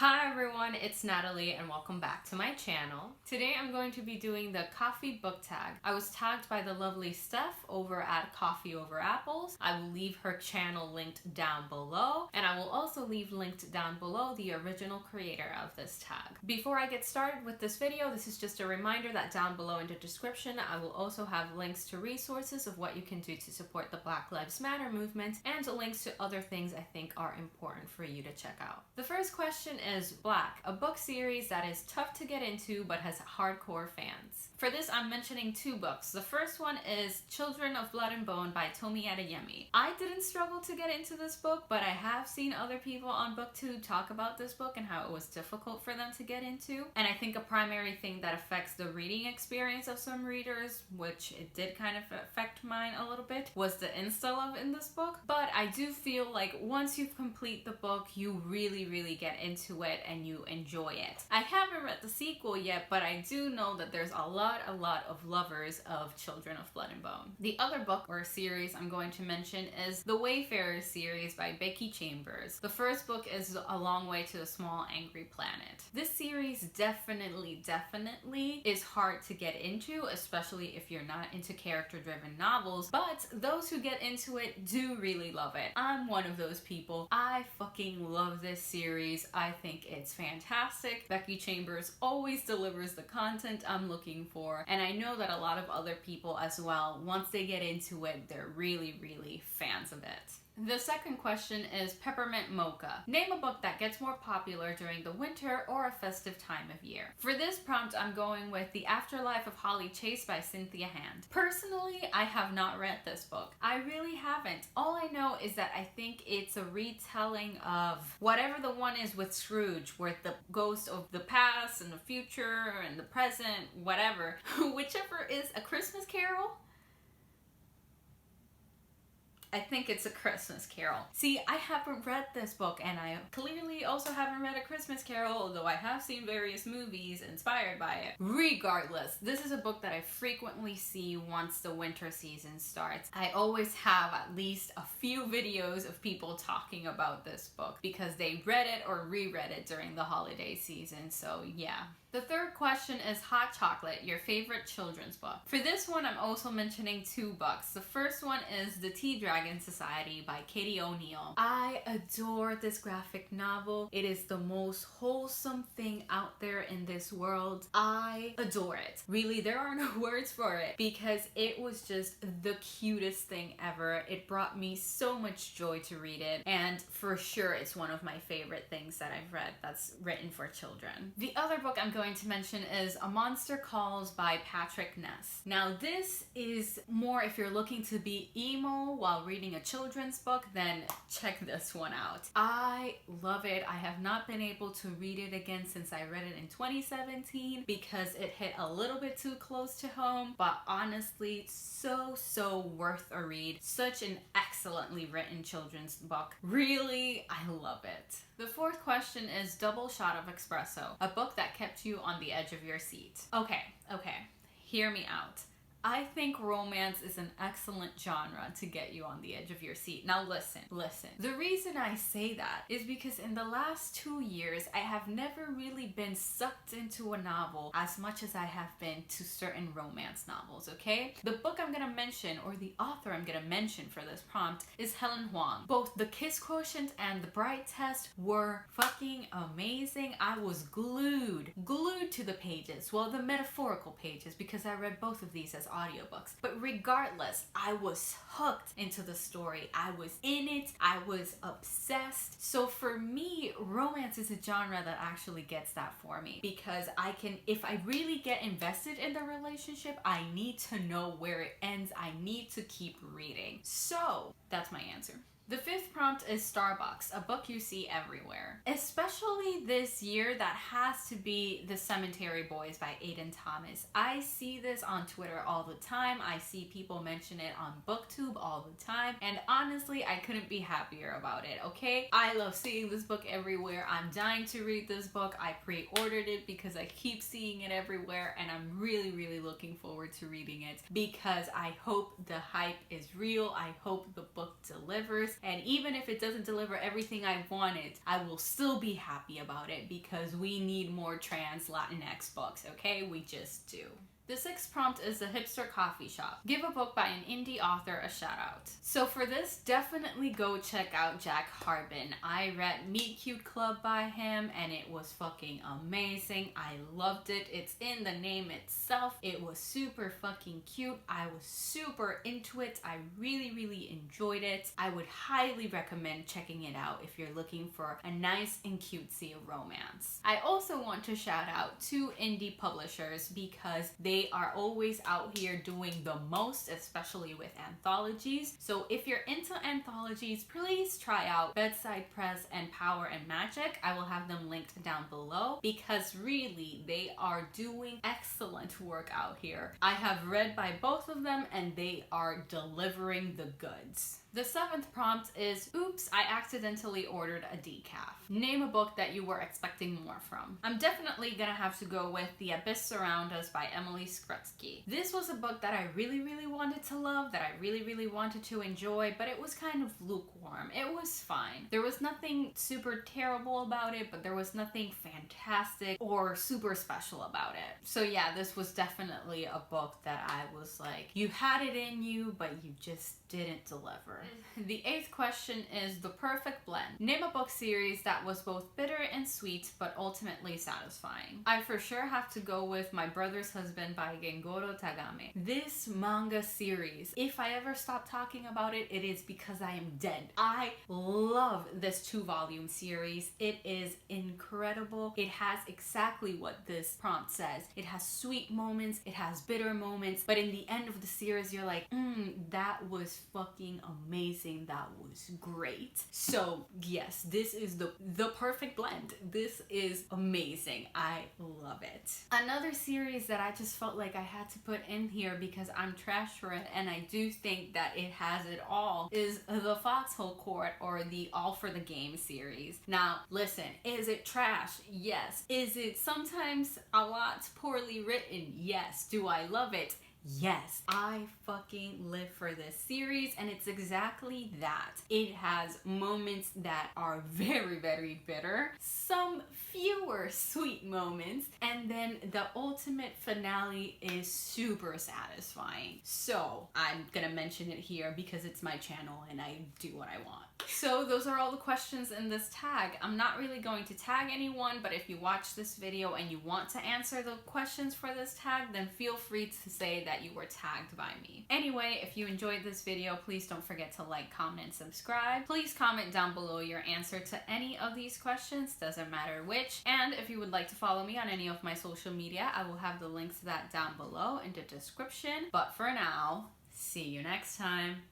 Hi everyone, it's Natalie and welcome back to my channel. Today I'm going to be doing the coffee book tag. I was tagged by the lovely Steph over at Coffee Over Apples. I will leave her channel linked down below, and I will also leave linked down below the original creator of this tag. Before I get started with this video, this is just a reminder that down below in the description I will also have links to resources of what you can do to support the Black Lives Matter movement and links to other things I think are important for you to check out. The first question is Black, a book series that is tough to get into but has hardcore fans. For this, I'm mentioning two books. The first one is Children of Blood and Bone by Tomi Adeyemi. I didn't struggle to get into this book, but I have seen other people on BookTube talk about this book and how it was difficult for them to get into. And I think a primary thing that affects the reading experience of some readers, which it did kind of affect mine a little bit, was the insta-love in this book. But I do feel like once you complete the book, you really get into it and you enjoy it. I haven't read the sequel yet, but I do know that there's a lot of lovers of Children of Blood and Bone. The other book or series I'm going to mention is the Wayfarer series by Becky Chambers. The first book is A Long Way to a Small Angry Planet. This series definitely is hard to get into, especially if you're not into character-driven novels, but those who get into it do really love it. I'm one of those people. I fucking love this series. I think it's fantastic. Becky Chambers always delivers the content I'm looking for, and I know that a lot of other people as well, once they get into it, they're really fans of it. The second question is Peppermint Mocha. Name a book that gets more popular during the winter or a festive time of year. For this prompt, I'm going with The Afterlife of Holly Chase by Cynthia Hand. Personally, I have not read this book. I really haven't. All I know is that I think it's a retelling of whatever the one is with Scrooge, where the ghost of the past and the future and the present, whatever, whichever is A Christmas Carol. I think it's A Christmas Carol. See, I haven't read this book, and I clearly also haven't read A Christmas Carol, although I have seen various movies inspired by it. Regardless, this is a book that I frequently see once the winter season starts. I always have at least a few videos of people talking about this book because they read it or reread it during the holiday season, so yeah. The third question is Hot Chocolate, your favorite children's book. For this one, I'm also mentioning two books. The first one is The Tea Dragon Society by Katie O'Neill. I adore this graphic novel. It is the most wholesome thing out there in this world. I adore it. Really, there are no words for it because it was just the cutest thing ever. It brought me so much joy to read it, and for sure it's one of my favorite things that I've read that's written for children. The other book I'm going to mention is A Monster Calls by Patrick Ness. Now this is more if you're looking to be emo while reading a children's book, then check this one out. I love it. I have not been able to read it again since I read it in 2017 because it hit a little bit too close to home, but honestly so worth a read. Such an excellently written children's book. Really, I love it. The fourth question is Double Shot of Espresso, a book that kept you on the edge of your seat. Okay, hear me out. I think romance is an excellent genre to get you on the edge of your seat. Now listen. The reason I say that is because in the last 2 years, I have never really been sucked into a novel as much as I have been to certain romance novels, okay? The book I'm gonna mention, or the author I'm gonna mention for this prompt, is Helen Huang. Both The Kiss Quotient and The Bright Test were fucking amazing. I was glued to the pages. Well, the metaphorical pages, because I read both of these as audiobooks. But regardless, I was hooked into the story. I was in it. I was obsessed. So for me, romance is a genre that actually gets that for me because if I really get invested in the relationship, I need to know where it ends. I need to keep reading. So that's my answer. The fifth prompt is Starbucks, a book you see everywhere. Especially this year, that has to be The Cemetery Boys by Aiden Thomas. I see this on Twitter all the time. I see people mention it on BookTube all the time. And honestly, I couldn't be happier about it, okay? I love seeing this book everywhere. I'm dying to read this book. I pre-ordered it because I keep seeing it everywhere. And I'm really looking forward to reading it because I hope the hype is real. I hope the book delivers. and even if it doesn't deliver everything I wanted, I will still be happy about it because we need more trans Latinx books, okay? We just do. The sixth prompt is the hipster coffee shop. Give a book by an indie author a shout out. So for this, definitely go check out Jack Harbin. I read Meet Cute Club by him and it was fucking amazing. I loved it. It's in the name itself. It was super fucking cute. I was super into it. I really enjoyed it. I would highly recommend checking it out if you're looking for a nice and cutesy romance. I also want to shout out two indie publishers because they are always out here doing the most, especially with anthologies. So if you're into anthologies, please try out Bedside Press and Power and Magic. I will have them linked down below because really they are doing excellent work out here. I have read by both of them and they are delivering the goods. The seventh prompt is, oops, I accidentally ordered a decaf. Name a book that you were expecting more from. I'm definitely gonna have to go with The Abyss Surround Us by Emily Skrutsky. This was a book that I really wanted to love, that I really wanted to enjoy, but it was kind of lukewarm. It was fine. There was nothing super terrible about it, but there was nothing fantastic or super special about it. So yeah, this was definitely a book that I was like, you had it in you, but you just didn't deliver. The eighth question is the perfect blend. Name a book series that was both bitter and sweet, but ultimately satisfying. I for sure have to go with My Brother's Husband by Gengoro Tagame. This manga series, if I ever stop talking about it, it is because I am dead. I love this 2-volume series. It is incredible. It has exactly what this prompt says. It has sweet moments, it has bitter moments, but in the end of the series, you're like, that was fucking amazing. That was great. So yes, this is the perfect blend. This is amazing. I love it. Another series that I just felt like I had to put in here because I'm trash for it and I do think that it has it all is the Foxhole Court or the All for the Game series. Now listen, is it trash? Yes. Is it sometimes a lot poorly written? Yes. Do I love it? Yes, I fucking live for this series and it's exactly that. It has moments that are very bitter, some fewer sweet moments, and then the ultimate finale is super satisfying. So I'm gonna mention it here because it's my channel and I do what I want. So those are all the questions in this tag. I'm not really going to tag anyone, but if you watch this video and you want to answer the questions for this tag, then feel free to say that you were tagged by me. Anyway, if you enjoyed this video, please don't forget to like, comment, and subscribe. Please comment down below your answer to any of these questions, doesn't matter which. And if you would like to follow me on any of my social media, I will have the links to that down below in the description. But for now, see you next time.